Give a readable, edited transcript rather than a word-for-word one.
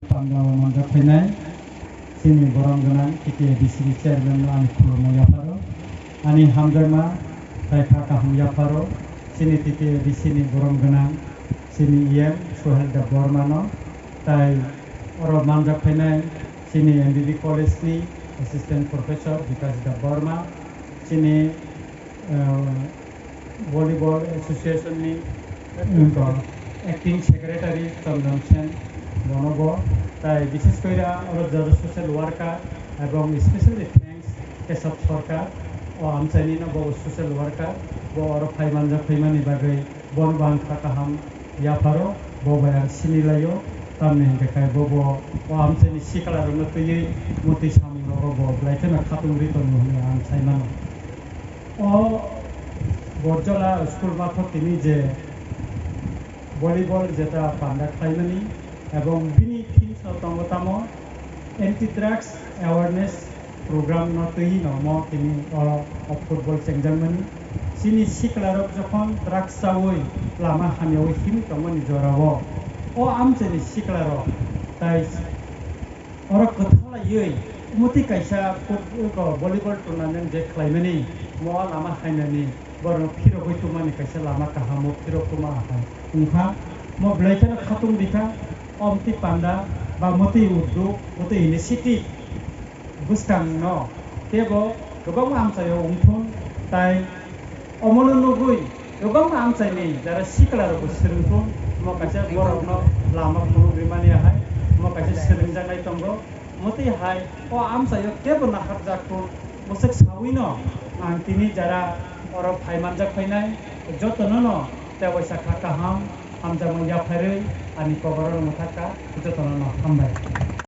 Panggawa Manggapinay, sini borong ganang kiti disini chairman ani kulo yaparo, ani hamdama taika kahum yaparo, sini titi disini borong ganang, sini iem Suhel da Bormano, tai oro Manggapinay, sini MBB College ni assistant professor Vikas da Borma, sini volleyball association ni acting secretary Chandam Sen বনব তাই বিশেষ করে যারা social worker এবং specially thanks Keshab সরকার ও আমচাইনি social worker ফাইমানি বাগৈ বন বাংখা কাহাম ইয়াফারো ববায়ার সিনিলাयो তামনি দেখায় Bob ও আমচাইনি সিকালার নতयै মতি সামু Bob লাইতেনা খাতুংরি তন হনে আমচাইমান ও বরজলা স্কুল মারফত তিনি যে ভলিবল যেটা পান্ডা খাইমানি এবং বিনি থিম সতঙ্গতাম এন্টি ড্রাগস অ্যাওয়ারনেস প্রোগ্রাম নতই নম তিনি ফুটবল চেংজাংমানি সিনি সিকলারক যখন ড্রাগস চাওই লামা হানিয়াও হিম তমনি জরাব ও আমচেনি সিকলারক তাই অর কথালাयै মতি কাইসা ভলিবল টুর্नामेंट যে খাইমানি ম লামা হাইনানি বরং ফিরো হইতুমানি কাইসা লামা কাহামো ফিরো তুমা হাই उनखा म ब्लाइथाना खातुम दिखा अमति पान्डा बा मति उद्योग मति इनिशिएटिभ बुस्टां न केबो गोबां आमचायो उंथुन ताय अमनो नगुइ गोबां आमचायनि जारा सिकलारबो सोलोंथुन म कासे बरकनो लामा फुरुग्रिमानि हाय म कासे सोलोंजानाय दंगो मति हाय अ आमचायो केबो नाखार जाखुन मसक साविन आं तिनि जारा अर फाइमानजा फैनाय जतन न Tewasa kakaham, hamzah menjafari, ani kobaran mutaka, itu tanah hambai.